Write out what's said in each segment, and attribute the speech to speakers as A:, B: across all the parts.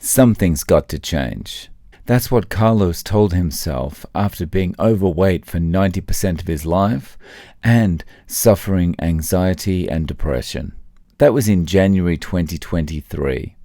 A: Something's got to change. That's what Carlos told himself after being overweight for 90% of his life and suffering anxiety and depression. That was in January 2023.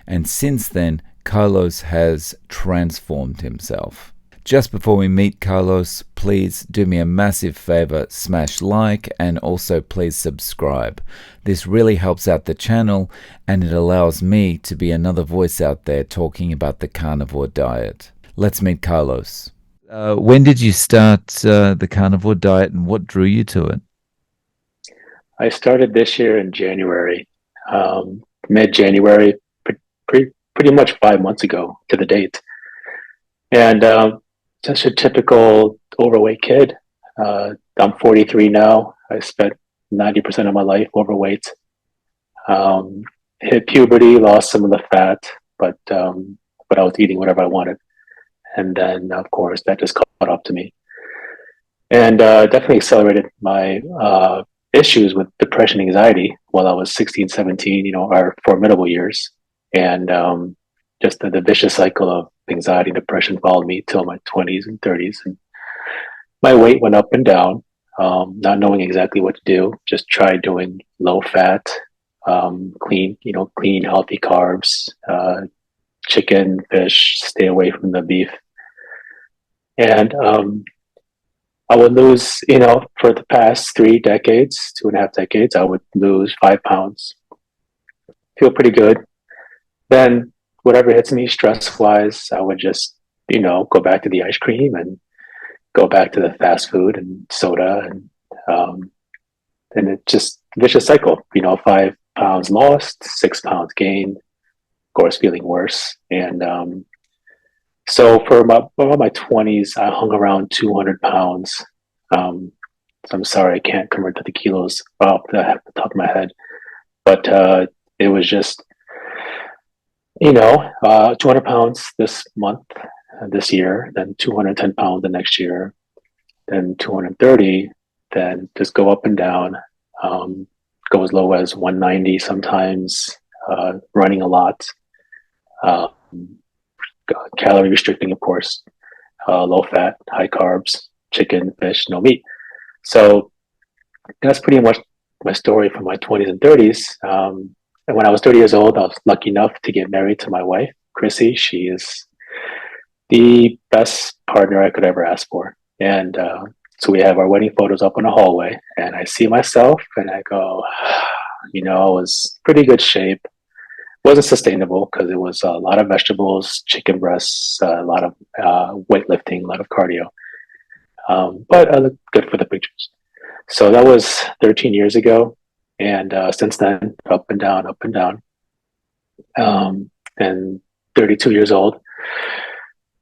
A: And since then, Carlos has transformed himself. Just before we meet Carlos, please do me a massive favor, smash like and also please subscribe. This really helps out the channel and it allows me to be another voice out there talking about the carnivore diet. Let's meet Carlos. When did you start the carnivore diet and what drew you to it?
B: I started this year in January, mid-January, pretty much 5 months ago to the date. And just a typical overweight kid. I'm 43 now. I spent 90% of my life overweight. Hit puberty, lost some of the fat, but I was eating whatever I wanted. And then, of course, that just caught up to me. And definitely accelerated my issues with depression, anxiety while I was 16, 17, our formidable years. And just the vicious cycle of anxiety, depression followed me till my 20s and 30s. And my weight went up and down, not knowing exactly what to do. Just tried doing low fat, clean, healthy carbs, chicken, fish, stay away from the beef. And I would lose, for the past 3 decades, 2.5 decades, I would lose 5 pounds. Feel pretty good. Then whatever hits me stress wise, I would just, go back to the ice cream and go back to the fast food and soda and it just vicious cycle, 5 pounds lost, 6 pounds gained, of course, feeling worse. And so for my 20s, I hung around 200 pounds. So I'm sorry, I can't convert to the kilos off the top of my head, but it was just, 200 pounds this month, this year, then 210 pounds the next year, then 230, then just go up and down, go as low as 190 sometimes, running a lot, um, calorie restricting, of course, low fat, high carbs, chicken, fish, no meat. So that's pretty much my story from my 20s and 30s. And when I was 30 years old, I was lucky enough to get married to my wife, Chrissy. She is the best partner I could ever ask for. And so we have our wedding photos up in the hallway, and I see myself and I go, I was pretty good shape. Wasn't sustainable because it was a lot of vegetables, chicken breasts, a lot of weightlifting, a lot of cardio. But I looked good for the pictures. So that was 13 years ago. And since then, up and down, up and down. And 32 years old.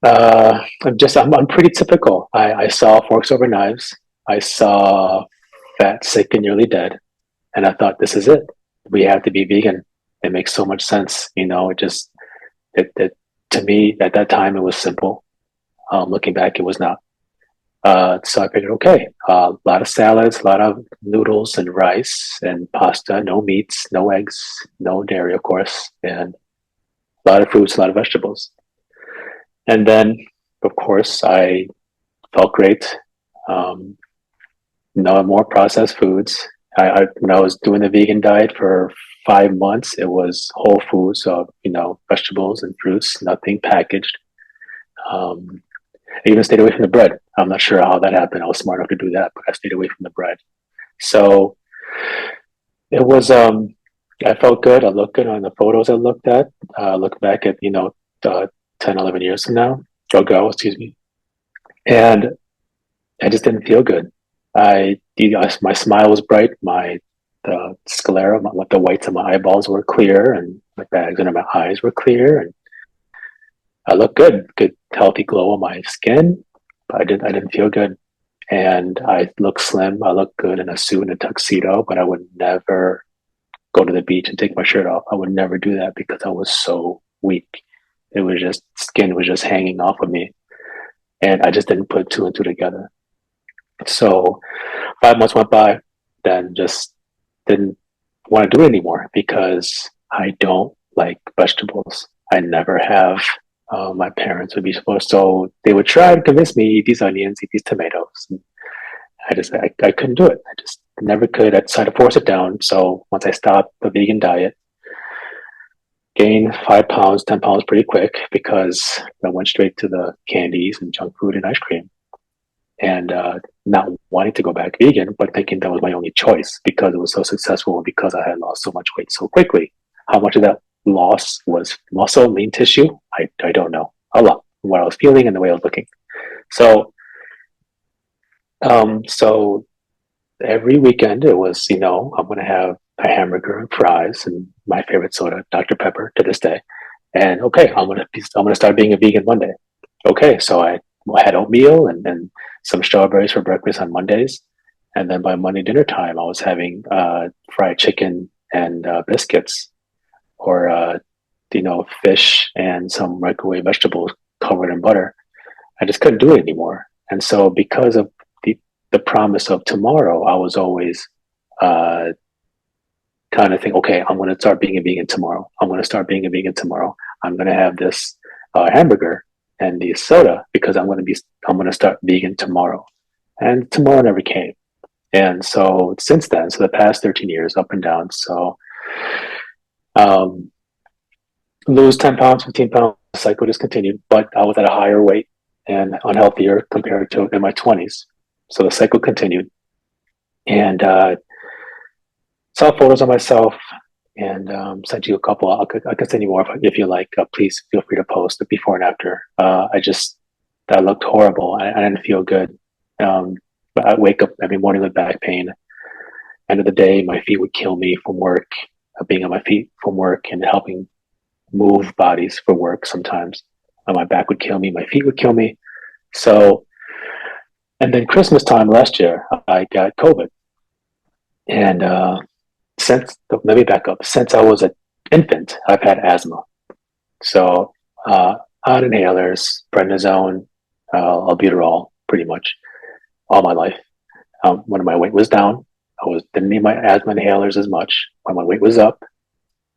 B: I'm pretty typical. I saw Forks Over Knives. I saw Fat, Sick, and Nearly Dead. And I thought, this is it. We have to be vegan. It makes so much sense. It to me, at that time, it was simple. Looking back, it was not. So I figured, okay, a lot of salads, a lot of noodles and rice and pasta, no meats, no eggs, no dairy, of course, and a lot of fruits, a lot of vegetables. And then, of course, I felt great. No more processed foods. When I was doing the vegan diet for 5 months, it was whole foods, so, vegetables and fruits, nothing packaged. I even stayed away from the bread. I'm not sure how that happened. I was smart enough to do that, but I stayed away from the bread. So it was, I felt good. I looked good on the photos I looked at. Look back at, 10, 11 years from now, ago, excuse me. And I just didn't feel good. My smile was bright. The sclera, the whites of my eyeballs were clear, and my bags under my eyes were clear. And I looked good, healthy glow on my skin, but I didn't feel good. And I looked slim. I looked good in a suit and a tuxedo, but I would never go to the beach and take my shirt off. I would never do that because I was so weak. It was just, skin was just hanging off of me. And I just didn't put two and two together. So 5 months went by, then just didn't want to do it anymore because I don't like vegetables. I never have. My parents would be supposed, so they would try to convince me, eat these onions, eat these tomatoes. And I couldn't do it. I just never could. I tried to force it down. So once I stopped the vegan diet, gained 5 pounds, 10 pounds pretty quick because I went straight to the candies and junk food and ice cream. And not wanting to go back vegan, but thinking that was my only choice because it was so successful and because I had lost so much weight so quickly. How much of that loss was muscle, lean tissue? I don't know. A lot from what I was feeling and the way I was looking. So, so every weekend it was, I'm going to have a hamburger and fries and my favorite soda, Dr. Pepper, to this day. And okay, I'm gonna start being a vegan Monday. Okay, so I had oatmeal and some strawberries for breakfast on Mondays, and then by Monday dinner time, I was having fried chicken and biscuits, or fish and some microwave vegetables covered in butter. I just couldn't do it anymore, and so because of the promise of tomorrow, I was always uh, kind of think, okay, I'm going to start being a vegan tomorrow. I'm going to start being a vegan tomorrow. I'm going to have this hamburger and the soda because I'm going to start vegan tomorrow. And tomorrow never came. And so since then, so the past 13 years, up and down. So um, lose 10 pounds, 15 pounds, the cycle just continued, but I was at a higher weight and unhealthier compared to in my 20s. So the cycle continued. And saw photos of myself and sent you a couple. I could send you more if you like. Please feel free to post the before and after. That looked horrible. I didn't feel good. But I wake up every morning with back pain. End of the day, my feet would kill me from work, being on my feet from work and helping move bodies for work sometimes. My back would kill me. My feet would kill me. So, and then Christmas time last year, I got COVID. And let me back up. Since I was an infant, I've had asthma. So on inhalers, prednisone, albuterol, pretty much all my life. When my weight was down, didn't need my asthma inhalers as much. When my weight was up,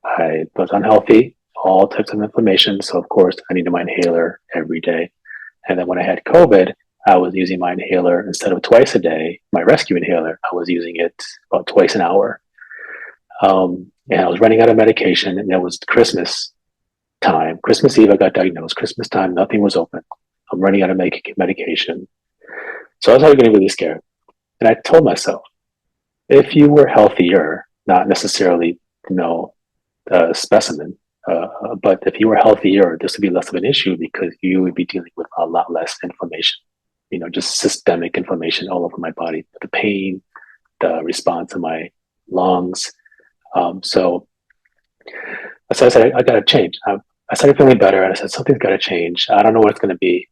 B: I was unhealthy, all types of inflammation. So of course, I needed my inhaler every day. And then when I had COVID, I was using my inhaler instead of twice a day. My rescue inhaler, I was using it about twice an hour. And I was running out of medication, and it was Christmas time. Christmas Eve, I got diagnosed. Christmas time, nothing was open. I'm running out of medication. So I was getting really scared. And I told myself, if you were healthier, not necessarily, a specimen, but if you were healthier, this would be less of an issue because you would be dealing with a lot less inflammation, just systemic inflammation all over my body, the pain, the response of my lungs. So I said, I got to change. I started feeling better, and I said, something's got to change. I don't know what it's going to be.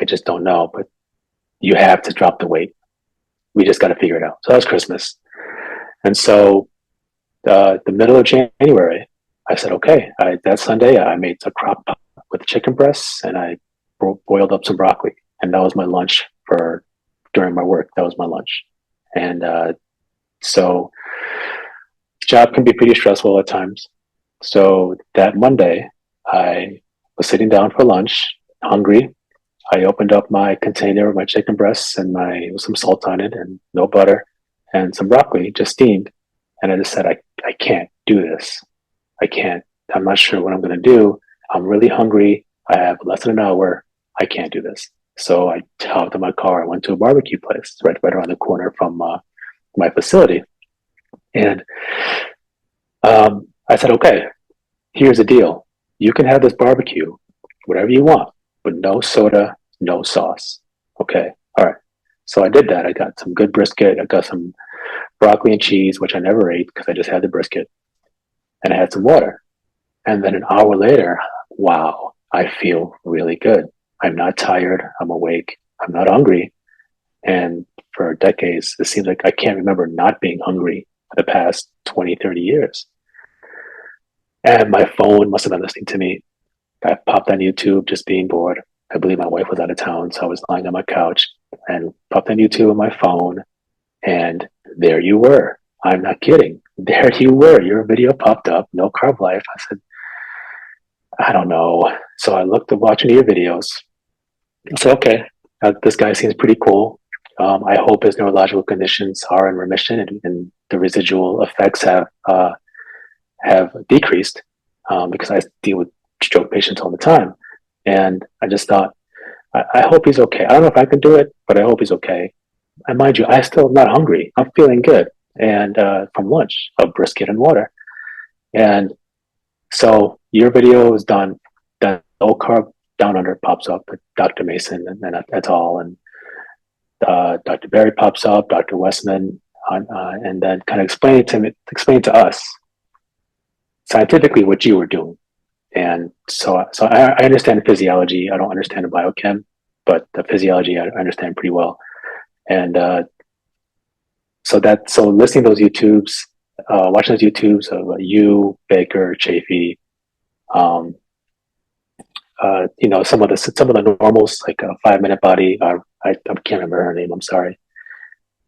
B: I just don't know, but you have to drop the weight. We just got to figure it out. So that was Christmas. And so the middle of January, I said, okay, that Sunday, I made a crock pot with chicken breasts, and I boiled up some broccoli. And that was my lunch during my work. That was my lunch. And so job can be pretty stressful at times. So that Monday, I was sitting down for lunch, hungry. I opened up my container of my chicken breasts and with some salt on it and no butter and some broccoli just steamed. And I just said, I can't do this. I can't. I'm not sure what I'm going to do. I'm really hungry. I have less than an hour. I can't do this. So I hopped in my car. I went to a barbecue place right around the corner from my facility. And I said, okay, here's the deal. You can have this barbecue, whatever you want, but no soda, no sauce. Okay. All right. So I did that. I got some good brisket. I got some broccoli and cheese, which I never ate because I just had the brisket. And I had some water. And then an hour later, wow, I feel really good. I'm not tired. I'm awake. I'm not hungry. And for decades, it seems like I can't remember not being hungry for the past 20, 30 years. And my phone must have been listening to me. I popped on YouTube just being bored. I believe my wife was out of town, so I was lying on my couch and popped on YouTube on my phone. And there you were. I'm not kidding. There you were. Your video popped up, No Carb Life. I said, I don't know. So I looked at watching your videos. So okay, this guy seems pretty cool. I hope his neurological conditions are in remission and the residual effects have decreased because I deal with stroke patients all the time. And I just thought, I hope he's okay. I don't know if I can do it, but I hope he's okay. And mind you, I still am not hungry. I'm feeling good. And from lunch, a brisket and water. And so your video is done. Then low carb down under pops up with Dr. Mason and et al. And Dr. Berry pops up, Dr. Westman, and then kind of explain to us scientifically what you were doing. And so I understand physiology. I don't understand the biochem, but the physiology I understand pretty well. And so listening to those YouTubes, watching those YouTubes of you, Baker, Chafee, some of the normals like a 5 minute body. I can't remember her name. I'm sorry.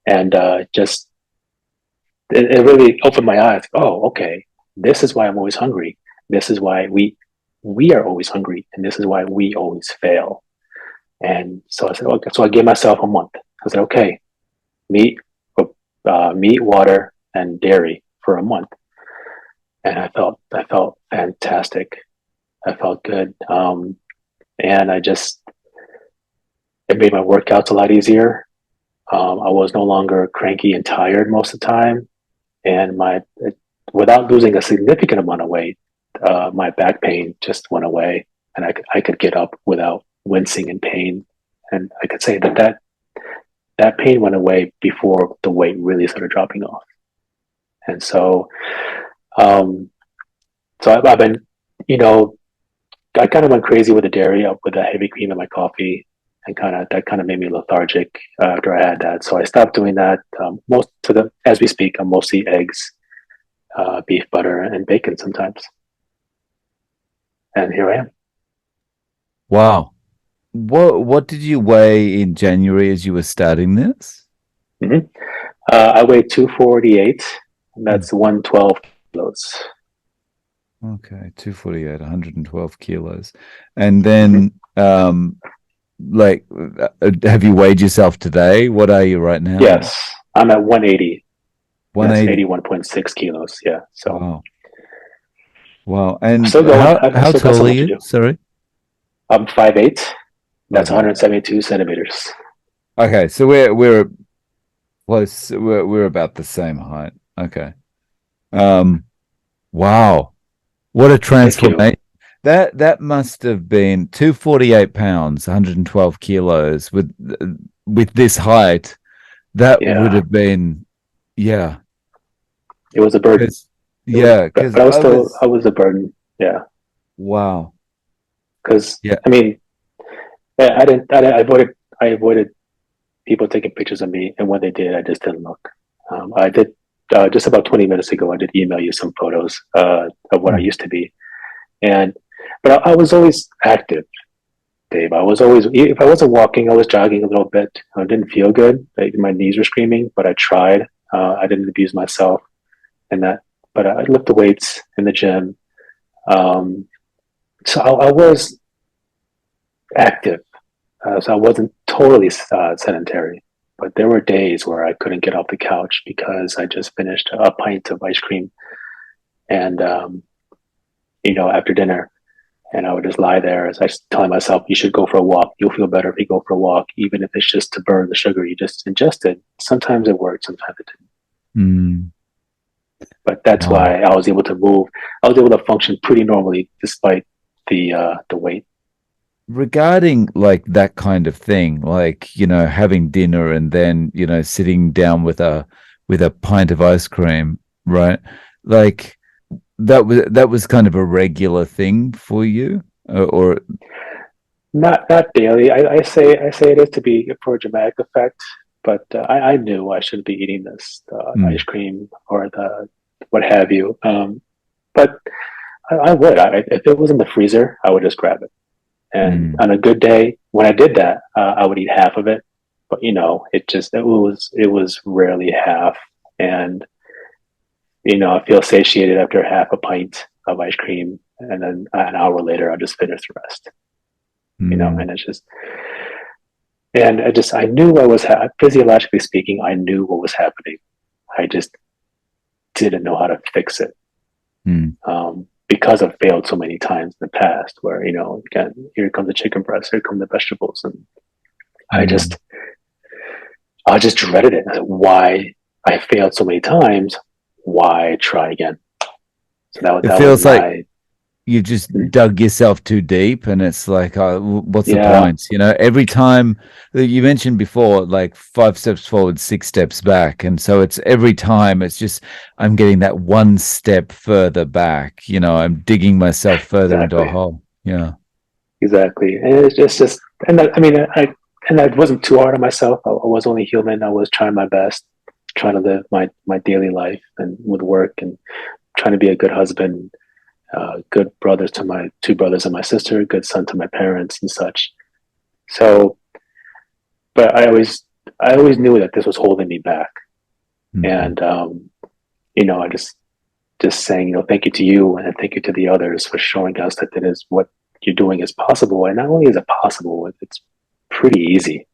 B: And just it really opened my eyes. Oh, okay. This is why I'm always hungry. This is why we are always hungry, and this is why we always fail. And so I said, okay. So I gave myself a month. I said, okay, meat, water, and dairy for a month, and I felt fantastic. I felt good, and it made my workouts a lot easier. I was no longer cranky and tired most of the time, and without losing a significant amount of weight, my back pain just went away, and I could get up without wincing in pain, and I could say that pain went away before the weight really started dropping off. And so, I've been, I kind of went crazy with the dairy, with the heavy cream in my coffee, and that kind of made me lethargic after I had that. So I stopped doing that. As we speak, I'm mostly eggs, beef butter, and bacon sometimes. And here I am.
A: Wow. What did you weigh in January as you were starting this?
B: Mm-hmm. I weigh 248. And that's 112 kilos.
A: Okay, 248, 112 kilos. And then, have you weighed yourself today? What are you right now?
B: Yes, I'm at 180.
A: 180.
B: That's 81.6 kilos. Yeah. So.
A: Wow. And
B: still going.
A: How tall are you? Sorry.
B: I'm 5'8". That's 172 centimeters.
A: Okay, so we're close. We're about the same height. Okay. Wow. What a transformation. That must have been 248 pounds, 112 kilos with this height. That would have been, yeah.
B: It was a burden.
A: Because
B: I was a burden. Yeah.
A: Wow.
B: Because I mean, I avoided people taking pictures of me, and when they did, I just didn't look. I did just about 20 minutes ago. I did email you some photos of what I used to be, but I was always active, Dave. I was always, if I wasn't walking, I was jogging a little bit. I didn't feel good. My knees were screaming, but I tried. I didn't abuse myself, but I lifted weights in the gym. So I was active. So I wasn't totally sedentary, but there were days where I couldn't get off the couch because I just finished a pint of ice cream, and after dinner, and I would just lie there as I was telling myself, "You should go for a walk. You'll feel better if you go for a walk, even if it's just to burn the sugar you just ingested." Sometimes it worked, sometimes it didn't. But that's why I was able to move. I was able to function pretty normally despite the weight.
A: Regarding like that kind of thing, like having dinner and then sitting down with a pint of ice cream, right? Like that was kind of a regular thing for you, or
B: not daily. I say it is to be for a dramatic effect, but I knew I shouldn't be eating this ice cream or the what have you. But I would. If it was in the freezer, I would just grab it. And on a good day, when I did that, I would eat half of it. But it was rarely half. And I feel satiated after half a pint. of ice cream, and then an hour later I'll just finish the rest.
A: Mm.
B: And it's just, and I knew what was physiologically speaking, I knew what was happening. I just didn't know how to fix it.
A: Mm.
B: Because I've failed so many times in the past where, again, here comes the chicken breast, here come the vegetables. And I
A: Mm.
B: just, I just dreaded it. Why I failed so many times, why try again? So
A: It
B: that was
A: feels like
B: my,
A: you just dug yourself too deep, and it's like, what's the
B: yeah,
A: point? Every time you mentioned before, like 5 steps forward, 6 steps back. And so it's every time it's just, I'm getting that one step further back, I'm digging myself further into a
B: exactly,
A: hole. Yeah.
B: exactly. And it's just, and that, I mean, and I wasn't too hard on myself. I was only human. I was trying my best, trying to live my daily life and with work and trying to be a good husband, good brother to my two brothers and my sister, good son to my parents and such. So, but I always knew that this was holding me back.
A: Mm.
B: And, I just saying, thank you to you and thank you to the others for showing us that that is what you're doing is possible. And not only is it possible, it's pretty easy,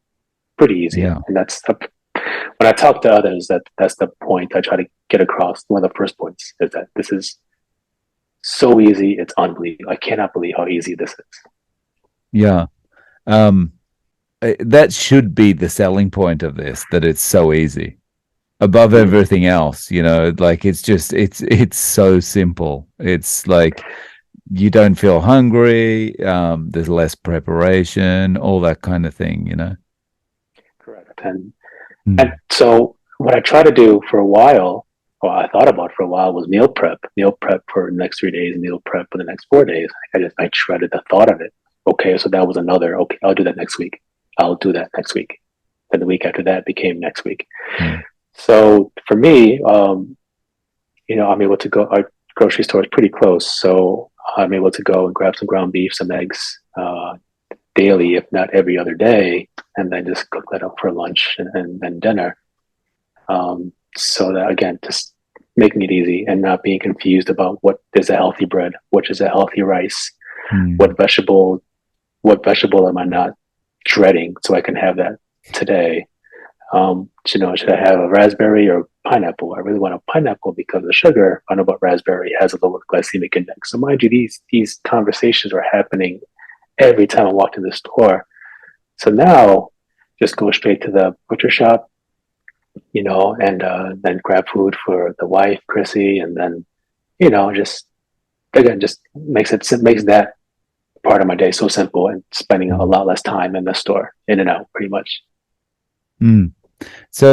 B: pretty easy.
A: Yeah.
B: And when I talk to others, that's the point I try to get across. One of the first points is that this is so easy. It's unbelievable. I cannot believe how easy this is.
A: Yeah. Um, that should be the selling point of this, that it's so easy above
B: Mm,
A: everything else, like it's so simple. It's like you don't feel hungry, there's less preparation, all that kind of thing.
B: correct. And
A: Mm.
B: so what I try to do for a while, or I thought about for a while, was meal prep for the next 3 days, meal prep for the next 4 days. I dreaded the thought of it. Okay, so that was another. Okay, I'll do that next week. I'll do that next week. Then the week after that became next week.
A: Mm.
B: So for me, I'm able to go. Our grocery store is pretty close, so I'm able to go and grab some ground beef, some eggs daily, if not every other day, and then just cook that up for lunch and dinner. So that again, just making it easy and not being confused about what is a healthy bread, which is a healthy rice,
A: Mm.
B: what vegetable am I not dreading, so I can have that today. Should I have a raspberry or pineapple? I really want a pineapple because the sugar. I know about raspberry has a lower glycemic index. So mind you, these conversations are happening every time I walk to the store. So now, just go straight to the butcher shop, and then grab food for the wife, Chrissy, and then just again, just makes that part of my day so simple and spending a
A: Mm.
B: lot less time in the store, in and out, pretty much.
A: Mm. So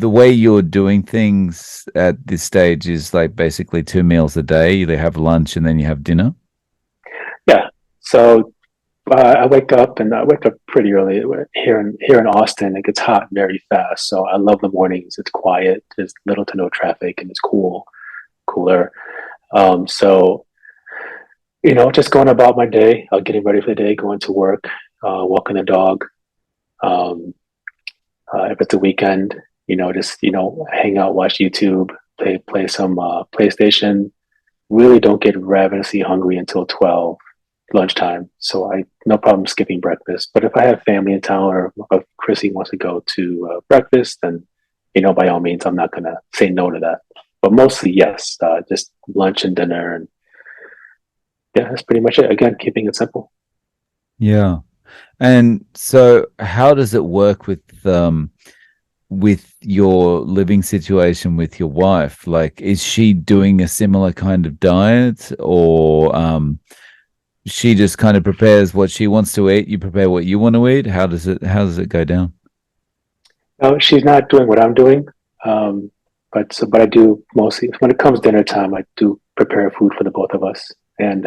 A: the way you're doing things at this stage is like basically 2 meals a day. You have lunch and then you have dinner.
B: Yeah. So I wake up pretty early here in Austin. It gets hot very fast, so I love the mornings. It's quiet. There's little to no traffic, and it's cooler. So just going about my day, getting ready for the day, going to work, walking the dog. Um, if it's a weekend, just hang out, watch YouTube, play some PlayStation. Really don't get ravenously hungry until 12 lunchtime. So I no problem skipping breakfast. But if I have family in town or if Chrissy wants to go to breakfast, then by all means, I'm not gonna say no to that. But mostly, yes, just lunch and dinner, and yeah, that's pretty much it. Again, keeping it simple.
A: Yeah. And so how does it work with your living situation with your wife? Like, is she doing a similar kind of diet, or she just kind of prepares what she wants to eat, you prepare what you want to eat? How does it go down?
B: No, she's not doing what I'm doing, um, but I do mostly when it comes dinner time. I do prepare food for the both of us, and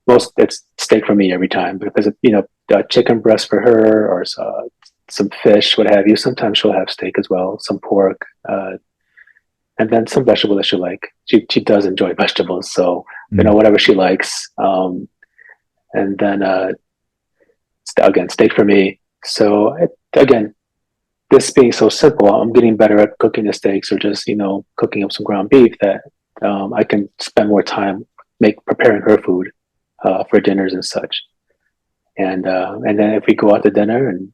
B: most it's steak for me every time. But if there's a chicken breast for her or some fish, what have you, sometimes she'll have steak as well, some pork, and then some vegetable that she like. She does enjoy vegetables, so
A: Mm.
B: whatever she likes. And then again, steak for me. So again, this being so simple, I'm getting better at cooking the steaks or just cooking up some ground beef. That I can spend more time preparing her food for dinners and such. And then if we go out to dinner and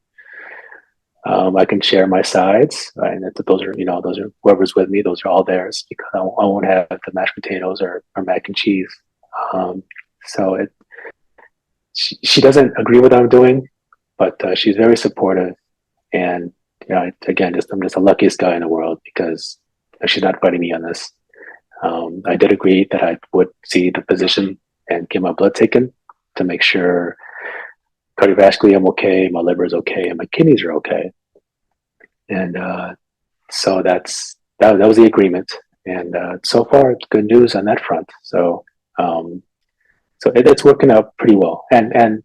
B: I can share my sides, right? And those are, those are whoever's with me. Those are all theirs because I won't have the mashed potatoes or mac and cheese. Um, so she doesn't agree with what I'm doing, but she's very supportive. And again, I'm just the luckiest guy in the world because she's not fighting me on this. I did agree that I would see the physician and get my blood taken to make sure cardiovascularly I'm okay, my liver is okay, and my kidneys are okay. And so that was the agreement. And so far, it's good news on that front. Um, so it's working out pretty well. And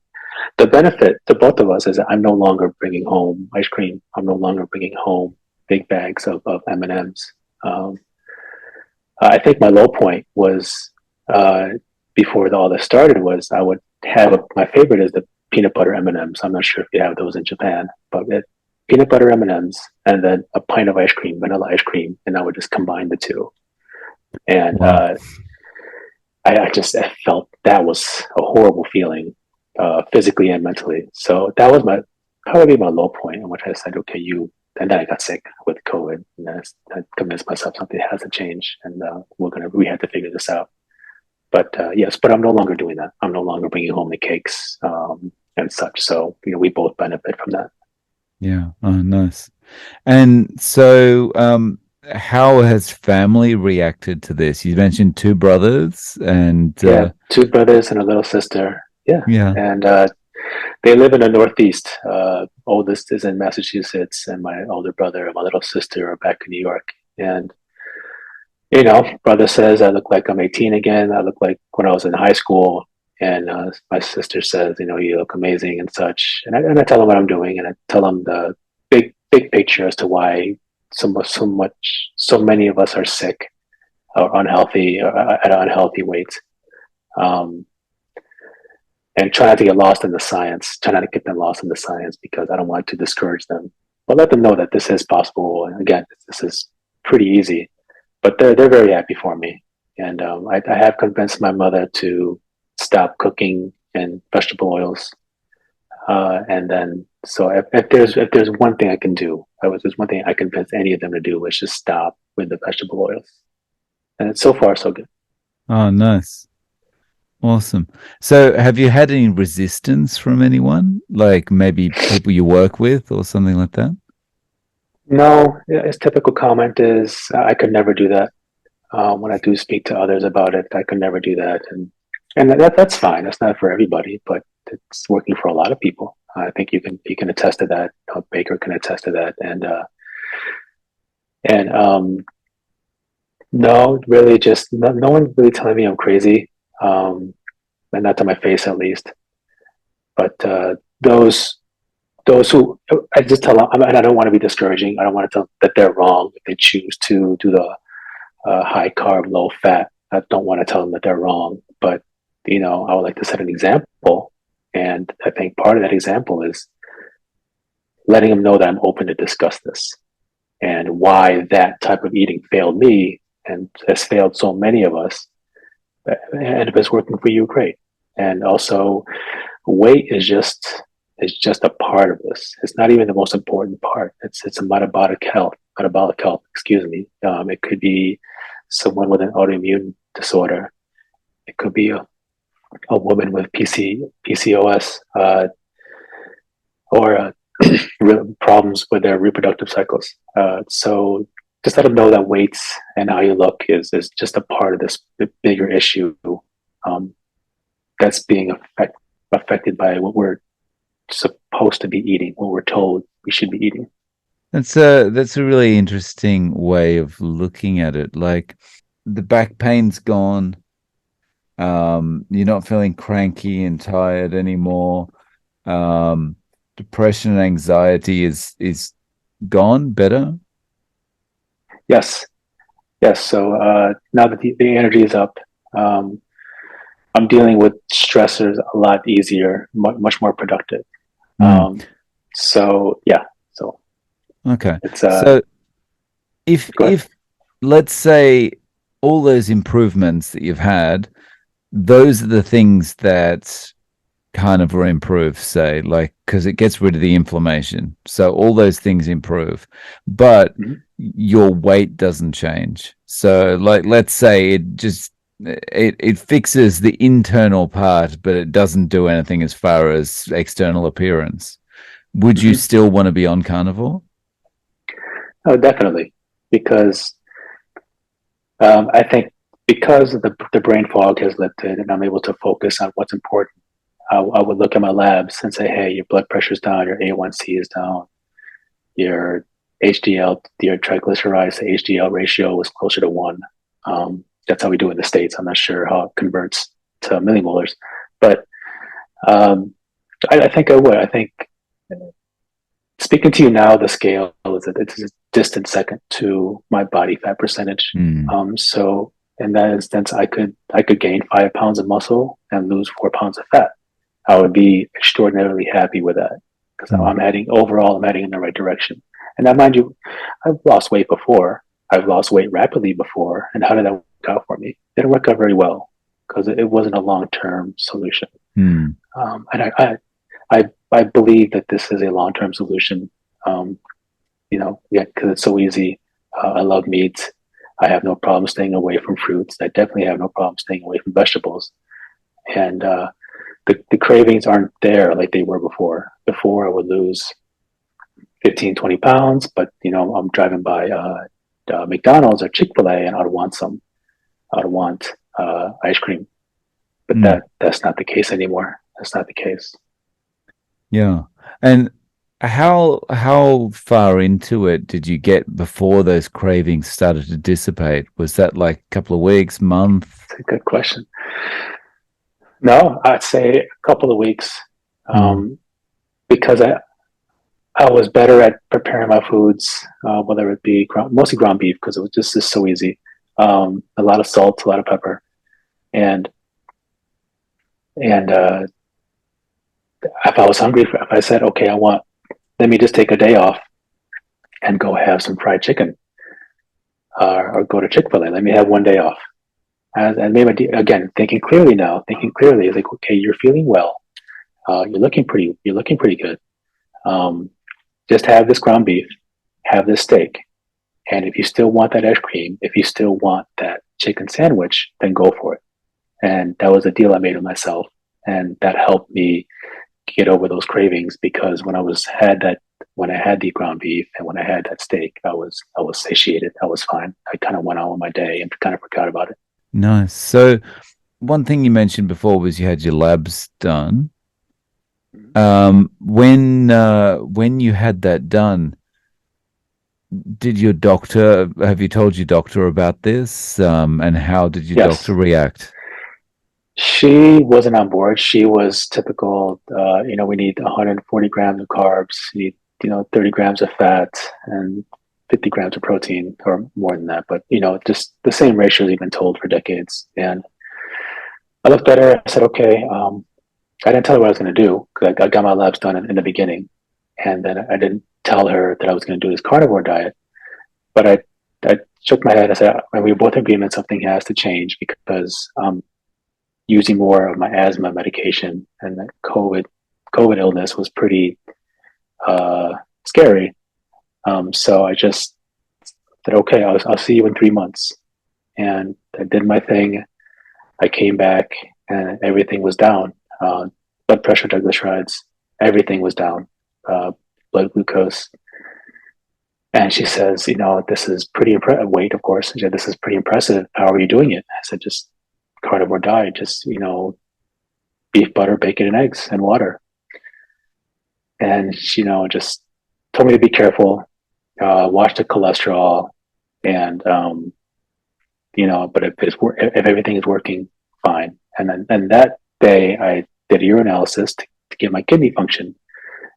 B: the benefit to both of us is that I'm no longer bringing home ice cream. I'm no longer bringing home big bags of M&Ms. I think my low point was before all this started was I would have my favorite is the peanut butter M&Ms. I'm not sure if you have those in Japan, but peanut butter M&Ms and then a pint of ice cream, vanilla ice cream, and I would just combine the two. And
A: Wow.
B: I felt that was a horrible feeling, physically and mentally. So that was probably my low point in which I said, okay, and then I got sick with COVID, and then I convinced myself something has to change, and we had to figure this out. But yes, but I'm no longer doing that. I'm no longer bringing home the cakes and such. So we both benefit from that.
A: Yeah. Oh, nice. And so, how has family reacted to this? You mentioned two brothers, and
B: Yeah, two brothers and a little sister. Yeah,
A: yeah,
B: and they live in the Northeast. Oldest is in Massachusetts, and my older brother and my little sister are back in New York. And brother says I look like I'm 18 again. I look like when I was in high school. And my sister says, you look amazing and such. And I tell them what I'm doing, and I tell them the big picture as to why so many of us are sick or unhealthy at unhealthy weights. Um, and try not to get lost in the science. Try not to get them lost in the science because I don't want to discourage them. But let them know that this is possible. And again, this is pretty easy. But they're very happy for me. And I have convinced my mother to stop cooking in vegetable oils. And then, so if there's one thing I can do, there's one thing I convince any of them to do, is just stop with the vegetable oils. And it's so far so good.
A: oh, nice, awesome. So, have you had any resistance from anyone, like maybe people you work with or something like that?
B: No, yeah, his typical comment is, "I could never do that." When I do speak to others about it, I could never do that, and that's fine. That's not for everybody, but it's working for a lot of people. I think you can attest to that. Baker can attest to that, and no, really, just no one really telling me I'm crazy, um, and not to my face at least. But those who I just tell them, and I don't want to be discouraging. I don't want to tell them that they're wrong if they choose to do the high carb, low fat. I don't want to tell them that they're wrong, but I would like to set an example, and I think part of that example is letting them know that I'm open to discuss this and why that type of eating failed me and has failed so many of us. And if it's working for you, great. And also, weight is just a part of this. It's not even the most important part. It's a metabolic health. Metabolic health. Excuse me. It could be someone with an autoimmune disorder. It could be a woman with PCOS or problems with their reproductive cycles. So just let them know that weights and how you look is just a part of this bigger issue um, that's being affected by what we're supposed to be eating, what we're told we should be eating.
A: That's a really interesting way of looking at it. Like the back pain's gone. You're not feeling cranky and tired anymore. Um, Depression and anxiety is gone, better.
B: Yes, yes. So now that the energy is up, um, I'm dealing with stressors a lot easier, much more productive.
A: Mm,
B: Um, so yeah, so
A: okay.
B: it's
A: So if
B: go ahead.
A: let's say all those improvements that you've had, those are the things that carnivore improves, say, like, because it gets rid of the inflammation. So all those things improve, but
B: Mhm.
A: your weight doesn't change. So, like, let's say it fixes the internal part, but it doesn't do anything as far as external appearance. Would you
B: Mhm.
A: still want to be on carnivore?
B: Oh, definitely, because I think because the brain fog has lifted and I'm able to focus on what's important. I would look at my labs and say, hey, your blood pressure's down, your A1C is down, your HDL, your triglycerides to HDL ratio was closer to one. That's how we do it in the States. I'm not sure how it converts to millimolars, but um, I think I would. I think speaking to you now, the scale it's a distant second to my body fat percentage.
A: Mm,
B: So in that instance, I could gain 5 pounds of muscle and lose 4 pounds of fat. I would be extraordinarily happy with that because
A: mm,
B: I'm heading in the right direction. And now, mind you, I've lost weight before. I've lost weight rapidly before. And how did that work out for me? It didn't work out very well because it wasn't a long term solution.
A: mm.
B: And I believe that this is a long term solution. Um, yeah, because it's so easy. I love meat. I have no problem staying away from fruits. I definitely have no problem staying away from vegetables. And the cravings aren't there like they were before. Before I would lose 15, 20 pounds, but I'm driving by McDonald's or Chick-fil-A and I'd want some. I'd want ice cream. But
A: Mm.
B: that's not the case anymore. That's not the case.
A: Yeah. And how far into it did you get before those cravings started to dissipate? Was that like a couple of weeks, month?
B: It's a good question. No, I'd say a couple of weeks,
A: Mm.
B: um, because I was better at preparing my foods, whether it be mostly ground beef because it was just so easy. A lot of salt, a lot of pepper, and and if I was hungry, if I said, okay, let me just take a day off and go have some fried chicken, or go to Chick-fil-A. Let me have one day off. And maybe again, thinking clearly is like, okay, you're feeling well. You're looking pretty good. Um, just have this ground beef, have this steak. And if you still want that ice cream, if you still want that chicken sandwich, then go for it. And that was a deal I made with myself. And that helped me get over those cravings because when I had the ground beef and when I had that steak, I was satiated. I was fine. I kind of went on with my day and kind of forgot about it.
A: Nice. So one thing you mentioned before was you had your labs done. When you had that done, did your doctor have you told your doctor about this? And how did your doctor
B: Yes,
A: react?
B: she wasn't on board. She was typical. We need 140 grams of carbs, you need 30 grams of fat, and 50 grams of protein, or more than that. But just the same ratios you've been told for decades. And I looked at her. I said, okay. I didn't tell her what I was going to do because I got my labs done in the beginning, and then I didn't tell her that I was going to do this carnivore diet. But I shook my head. I said, and we were both in agreement something has to change because using more of my asthma medication, and the COVID illness was pretty scary. So I just said, okay, I'll see you in 3 months. And I did my thing. I came back and everything was down. Blood pressure, triglycerides, everything was down. Uh, Blood glucose. And she says, this is pretty impressive. Weight, of course. She said, this is pretty impressive. How are you doing it? I said, just carnivore diet, just, beef, butter, bacon, and eggs and water. And she, just told me to be careful, watch the cholesterol, and but if everything is working fine. And that day I did a urinalysis to get my kidney function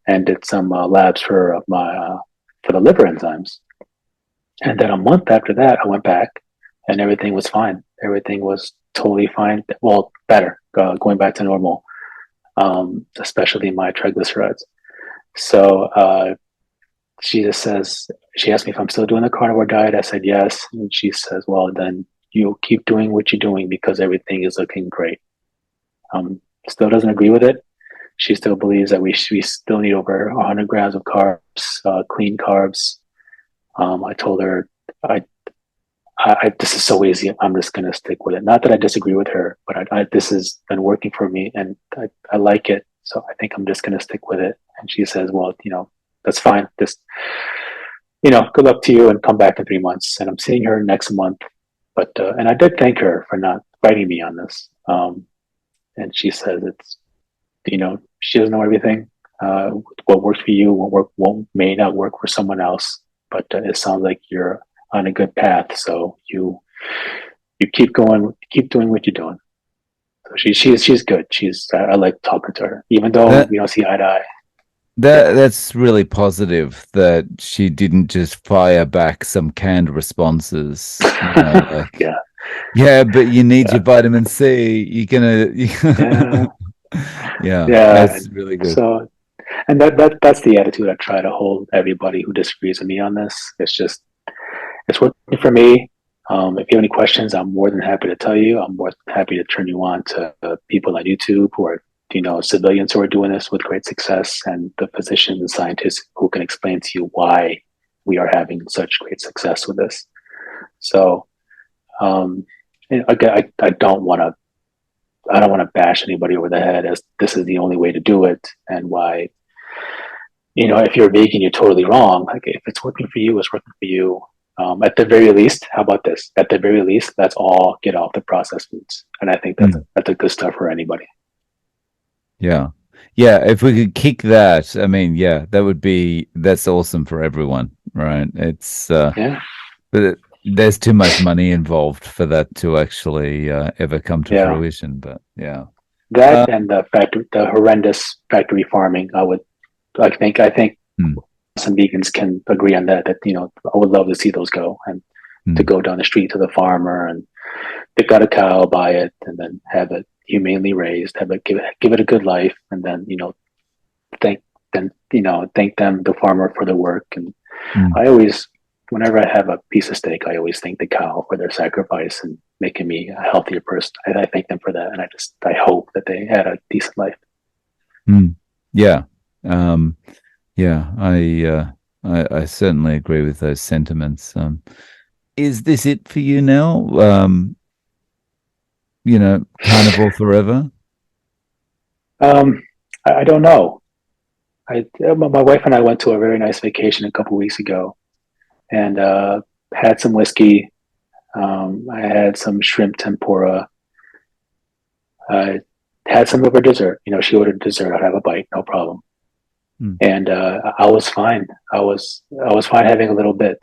B: and did some labs for for the liver enzymes. And then a month after that, I went back and everything was fine. Everything was totally fine. Well, better, going back to normal, especially my triglycerides. So she just says, she asked me if I'm still doing the carnivore diet. I said yes. And she says, well, then you keep doing what you're doing because everything is looking great. Still doesn't agree with it. She still believes that we still need over 100 grams of carbs, clean carbs. I told her, this is so easy. I'm just going to stick with it. Not that I disagree with her, but this has been working for me and I like it. So I think I'm just going to stick with it. And she says, well, that's fine. Just, good luck to you and come back in 3 months. And I'm seeing her next month. But, and I did thank her for not writing me on this. And she says she doesn't know everything. What works for you may not work for someone else, but it sounds like you're on a good path. So you keep going, keep doing what you're doing. So she's good. I like talking to her, even though we don't see eye to eye.
A: That's really positive that she didn't just fire back some canned responses. Yeah, but you need your vitamin C. You're gonna, yeah, that's really good.
B: So, and that's the attitude I try to hold everybody who disagrees with me on this. It's working for me. If you have any questions, I'm more than happy to tell you. I'm more than happy to turn you on to people on YouTube who are, civilians who are doing this with great success, and the physicians and scientists who can explain to you why we are having such great success with this. So, again, I don't want to bash anybody over the head as this is the only way to do it, and why, if you're vegan, you're totally wrong. Like, if it's working for you, it's working for you. At the very least, how about this? At the very least, let's all get off the processed foods, and I think that's a good stuff for anybody.
A: Yeah, if we could kick that, I mean, that's awesome for everyone, right? It's but there's too much money involved for that to actually ever come to fruition. But
B: that and the horrendous factory farming, I think some vegans can agree on that. That I would love to see those go, and to go down the street to the farmer and pick out a cow, buy it, and then have it humanely raised, give it a good life, and then thank them, the farmer, for the work. And I always, whenever I have a piece of steak, I always thank the cow for their sacrifice and making me a healthier person. I thank them for that, and I hope that they had a decent life.
A: I certainly agree with those sentiments. Is this it for you now? Carnivore forever?
B: I don't know. My wife and I went to a very nice vacation a couple weeks ago, and had some whiskey. I had some shrimp tempura. I had some of her dessert. She ordered dessert. I'd have a bite, no problem. And I was fine. I was fine having a little bit.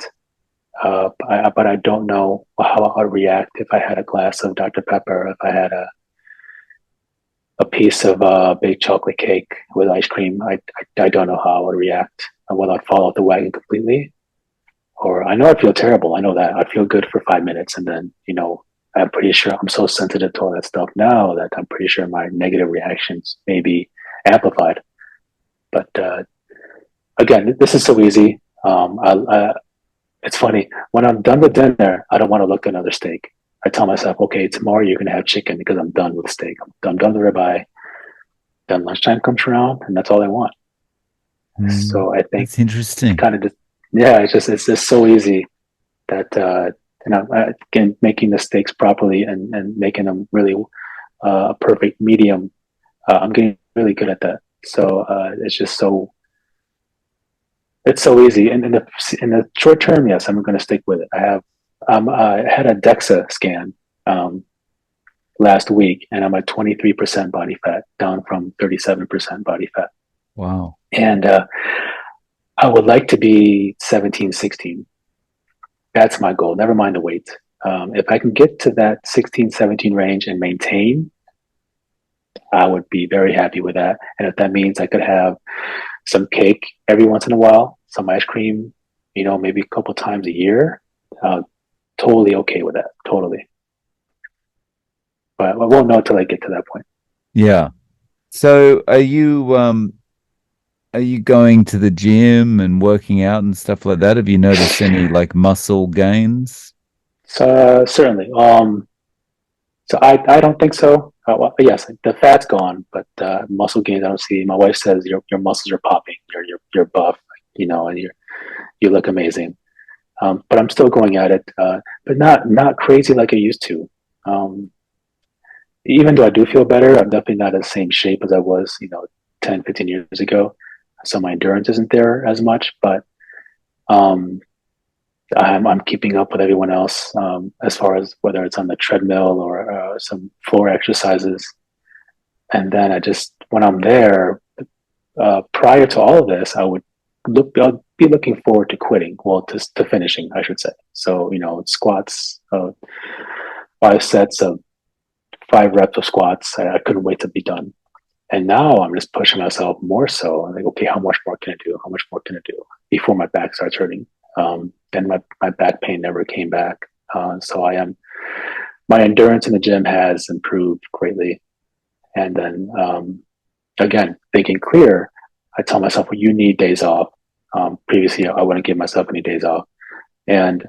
B: But I don't know how I'd react if I had a glass of Dr. Pepper, if I had a piece of baked chocolate cake with ice cream. I don't know how I would react. Whether I'd fall off the wagon completely, or I know I'd feel terrible. I know that I'd feel good for 5 minutes, and then I'm pretty sure I'm so sensitive to all that stuff now that I'm pretty sure my negative reactions may be amplified. But again, this is so easy. It's funny, when I'm done with dinner, I don't want to look at another steak. I tell myself, okay, tomorrow you're going to have chicken because I'm done with steak. I'm done with ribeye. Then lunchtime comes around, and that's all I want. So I think
A: it's interesting.
B: It's just so easy that again, making the steaks properly and making them really a perfect medium. I'm getting really good at that. So it's so easy. And in the short term, yes, I'm going to stick with it. I had a DEXA scan last week, and I'm at 23% body fat, down from 37% body fat.
A: Wow.
B: And I would like to be 17, 16. That's my goal. Never mind the weight. If I can get to that 16, 17 range and maintain, I would be very happy with that. And if that means I could have some cake every once in a while, some ice cream, maybe a couple times a year, totally okay with that. Totally. But I won't know until I get to that point.
A: Yeah. So are you going to the gym and working out and stuff like that? Have you noticed any like muscle gains?
B: So certainly. So I don't think so. Well, yes, the fat's gone, but muscle gains I don't see. My wife says your muscles are popping. You're buff, and you look amazing. But I'm still going at it, but not crazy like I used to. Um, Even though I do feel better, I'm definitely not in the same shape as I was, 10, 15 years ago. So my endurance isn't there as much, but um, I'm keeping up with everyone else as far as whether it's on the treadmill or some floor exercises. And then when I'm there, prior to all of this, I'll be looking forward to quitting, well, to finishing, I should say. So, squats, 5 sets of 5 reps of squats. I couldn't wait to be done. And now I'm just pushing myself more so. I'm like, okay, how much more can I do? How much more can I do before my back starts hurting? And my back pain never came back. So my endurance in the gym has improved greatly. And then again, thinking clear, I tell myself, well, you need days off. Previously, I wouldn't give myself any days off, and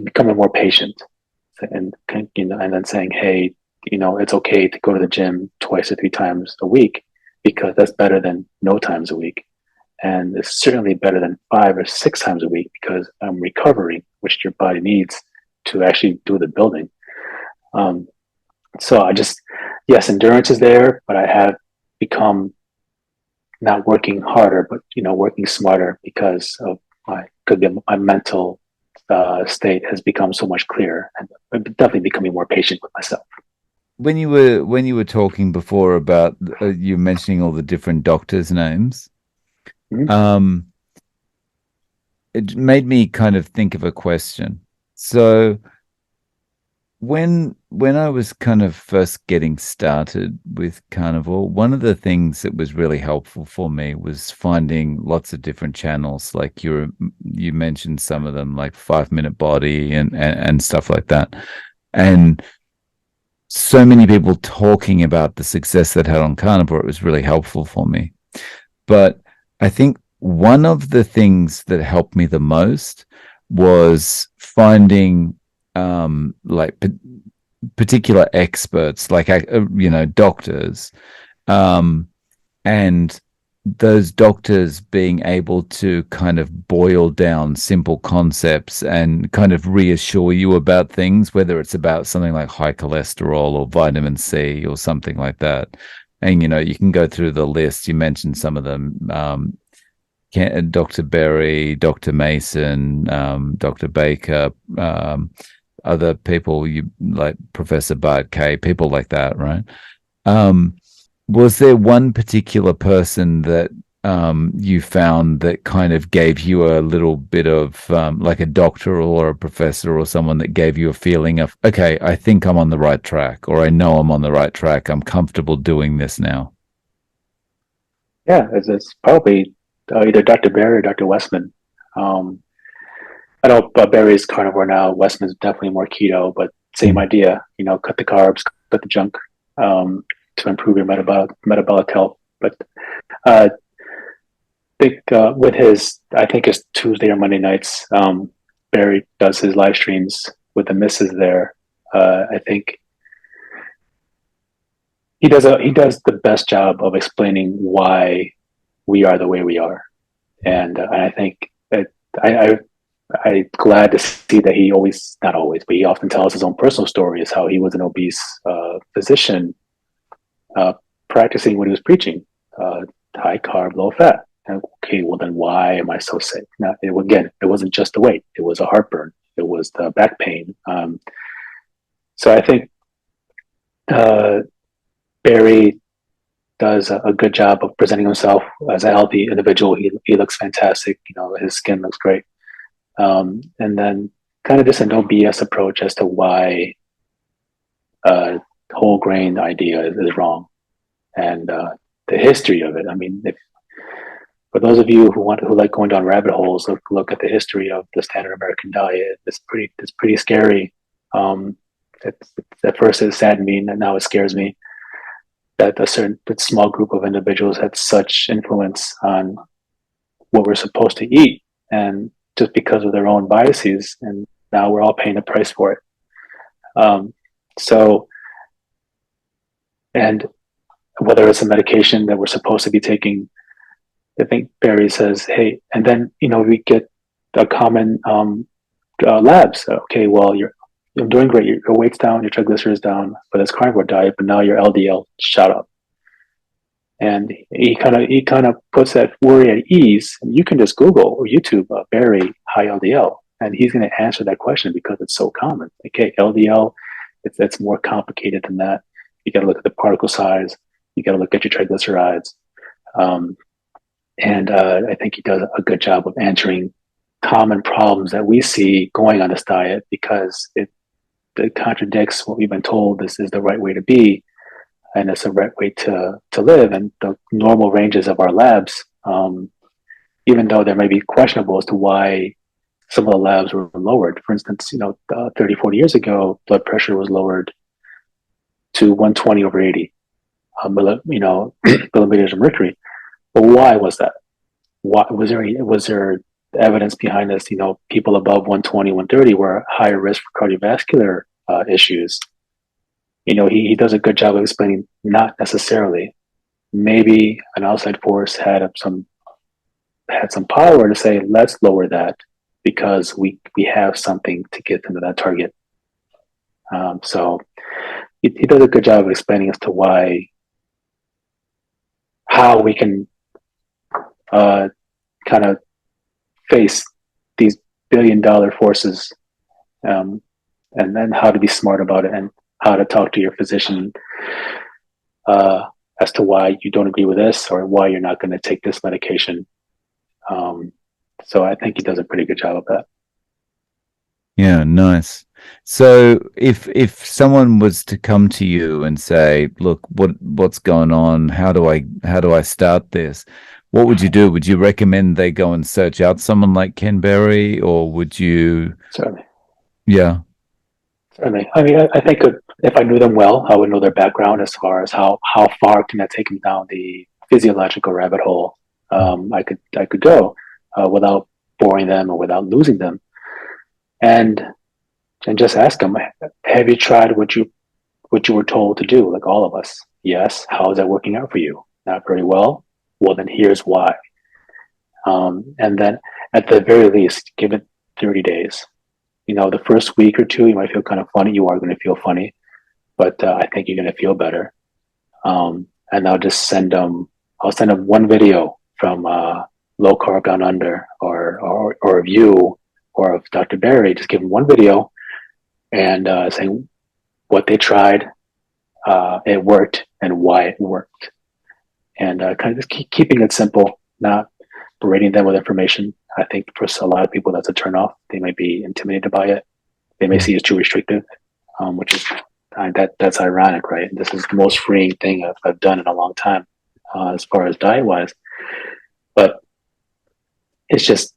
B: becoming more patient, and and then saying, hey, it's okay to go to the gym 2 or 3 times a week because that's better than no times a week, and it's certainly better than 5 or 6 times a week because I'm recovering, which your body needs to actually do the building. Um, so yes, endurance is there, but I have become not working harder, but working smarter because of my mental state has become so much clearer, and I'm definitely becoming more patient with myself.
A: When you were talking before about you mentioning all the different doctors' names,
B: Mhm.
A: um, it made me kind of think of a question. So when I was kind of first getting started with carnivore, one of the things that was really helpful for me was finding lots of different channels. Like you mentioned some of them, like 5 Minute Body and stuff like that. And so many people talking about the success that had on carnivore, it was really helpful for me. But I think one of the things that helped me the most was finding like particular experts, like doctors, um, and those doctors being able to kind of boil down simple concepts and kind of reassure you about things, whether it's about something like high cholesterol or vitamin C or something like that. And you can go through the list. You mentioned some of them. Dr. Berry, Dr. Mason, Dr. Baker, other people you like Professor Bart K, people like that, right? Um, was there one particular person that you found that kind of gave you a little bit of like a doctor or a professor or someone that gave you a feeling of, okay, I think I'm on the right track, or I know I'm on the right track. I'm comfortable doing this now.
B: Yeah, it's probably either Dr. Barry or Dr. Westman. Um, I know Barry's carnivore now. Westman's definitely more keto, but same
A: Mm.
B: idea. Cut the carbs, cut the junk to improve your metabolic health. But uh, think I think it's Tuesday or Monday nights. Barry does his live streams with the misses there. I think he does the best job of explaining why we are the way we are, and I think that I I'm glad to see that he always, not always, but he often tells his own personal stories how he was an obese physician uh, practicing what he was preaching, uh, high carb, low fat. And, okay, well then why am I so sick? Now, again, it wasn't just the weight; it was a heartburn, it was the back pain. So I think uh, Barry does a good job of presenting himself as a healthy individual. He looks fantastic. His skin looks great. And then kind of just a no BS approach as to why whole grain idea is wrong, and the history of it. I mean, if for those of you who like going down rabbit holes, look at the history of the standard American diet. It's pretty scary. Um, at first it saddened me, and now it scares me that that small group of individuals had such influence on what we're supposed to eat, and just because of their own biases and now we're all paying the price for it. Um, so, and whether it's a medication that we're supposed to be taking, I think Barry says, hey, and then, we get a common labs. Okay, well, you're doing great. Your weight's down, your triglycerides down for this carnivore diet, but now your LDL shot up. And he kind of puts that worry at ease. And you can just Google or YouTube Barry high LDL, and he's going to answer that question because it's so common. Okay, LDL, it's more complicated than that. You got to look at the particle size. You got to look at your triglycerides. Um, and I think he does a good job of answering common problems that we see going on this diet because it contradicts what we've been told this is the right way to be and it's the right way to live. And the normal ranges of our labs, even though there may be questionable as to why some of the labs were lowered. For instance, 30, 40 years ago, blood pressure was lowered to 120 over 80, millimeters of mercury. But why was that? Why was there evidence behind this? People above 120, 130 were higher risk for cardiovascular issues. He does a good job of explaining not necessarily. Maybe an outside force had some power to say let's lower that because we have something to get them to that target. So he does a good job of explaining as to how we can kind of face these billion-dollar forces, and then how to be smart about it and how to talk to your physician as to why you don't agree with this or why you're not going to take this medication. So I think he does a pretty good job of that.
A: Yeah, nice. So if someone was to come to you and say, "Look, what's going on? How do I start this?" What would you do? Would you recommend they go and search out someone like Ken Berry, or would you?
B: Certainly.
A: Yeah.
B: Certainly. I mean, I think if I knew them well, I would know their background as far as how far can I take them down the physiological rabbit hole. I could go without boring them or without losing them, and just ask them, have you tried what you were told to do, like all of us? Yes. How is that working out for you? Not very well. Well, then here's why. And then at the very least, give it 30 days. The first week or two, you might feel kind of funny. You are going to feel funny, but I think you're going to feel better. And I'll send them one video from Low Carb Down Under or a review or of Dr. Berry. Just give them one video and saying what they tried, it worked, and why it worked. And kind of just keeping it simple, not berating them with information. I think for a lot of people, that's a turnoff. They might be intimidated by it. They may see it as too restrictive, which is that's ironic, right? This is the most freeing thing I've done in a long time, as far as diet wise. But it's just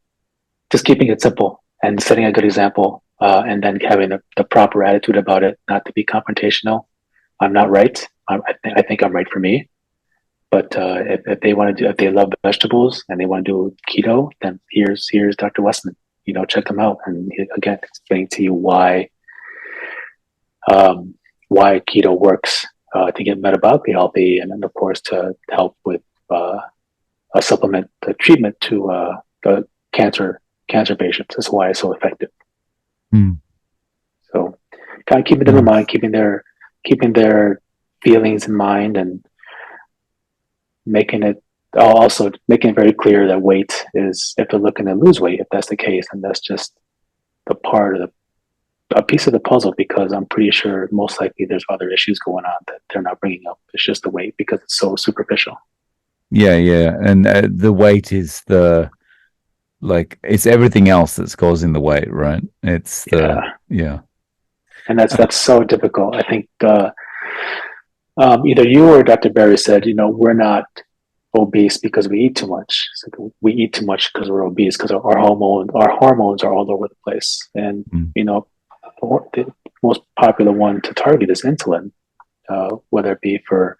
B: keeping it simple and setting a good example, and then having the proper attitude about it, not to be confrontational. I'm not right. I think I'm right for me. But if they want to do, if they love vegetables and they want to do keto, then here's Dr. Westman. Check them out, and again, explain to you why keto works to get metabolically healthy, and then of course to help with a supplement, a treatment to the cancer patients. That's why it's so effective.
A: Mm.
B: So, kind of keeping them in mind, keeping their feelings in mind, and making it very clear that weight is, if they're looking to lose weight, if that's the case, and that's just a piece of the puzzle, because I'm pretty sure most likely there's other issues going on that they're not bringing up. It's just the weight because it's so superficial.
A: Yeah, and the weight is it's everything else that's causing the weight, right? It's
B: and that's so difficult. I think either you or Dr. Berry said, we're not obese because we eat too much. So we eat too much because we're obese, because our hormones are all over the place. And the most popular one to target is insulin, whether it be for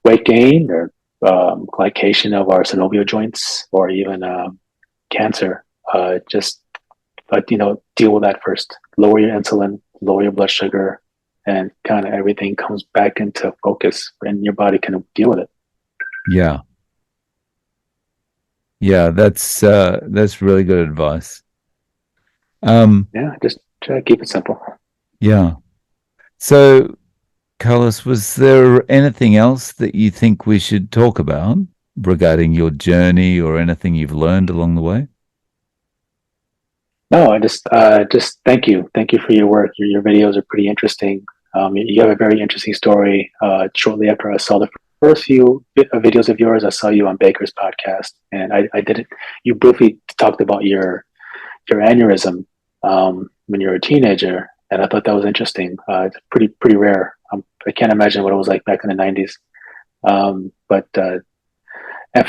B: weight gain or glycation of our synovial joints, or even cancer. Just but deal with that first. Lower your insulin, lower your blood sugar, and kind of everything comes back into focus, and your body can deal with it.
A: Yeah. Yeah, that's really good advice.
B: Yeah, just try to keep it simple.
A: Yeah. So, Carlos, was there anything else that you think we should talk about regarding your journey or anything you've learned along the way?
B: No, I just thank you for your work. Your videos are pretty interesting. You have a very interesting story. Shortly after I saw the first few videos of yours, I saw you on Baker's podcast, and I didn't. You briefly talked about your aneurysm when you were a teenager, and I thought that was interesting. It's pretty rare. I can't imagine what it was like back in the '90s. But and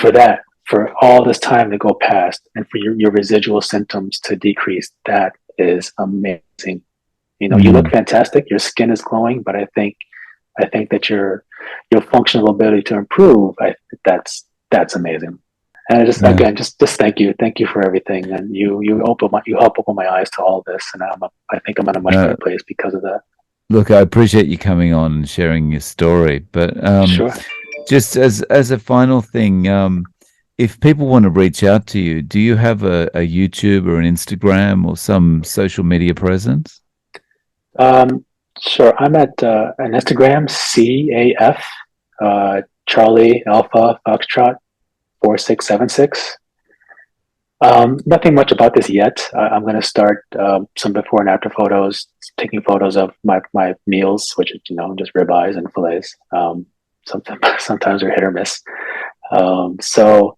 B: for all this time to go past, and for your residual symptoms to decrease, that is amazing. You look
A: Mm,
B: fantastic. Your skin is glowing, but I think that your functional ability to improve, that's amazing. And I just
A: yeah.
B: again, just thank you for everything. And you help open my eyes to all this, and I think I'm in a much
A: No,
B: better place because of that.
A: look, I appreciate you coming on and sharing your story, but
B: Sure.
A: just as a final thing, if people want to reach out to you, do you have a YouTube or an Instagram or some social media presence?
B: Um, sure. I'm at an Instagram, CAF, Charlie Alpha Foxtrot 4676. Nothing much about this yet. I'm going to start some before and after photos, taking photos of my meals, which is just ribeyes and fillets. Sometimes they're hit or miss. So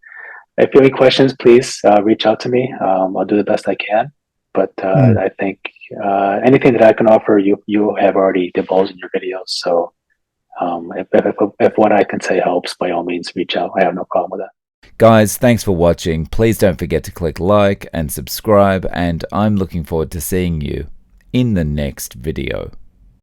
B: if you have any questions, please reach out to me. I'll do the best I can. But
A: Mm.
B: I think anything that I can offer, you have already divulged in your videos. So if what I can say helps, by all means, reach out. I have no problem with that.
A: Guys, thanks for watching. Please don't forget to click like and subscribe, and I'm looking forward to seeing you in the next video.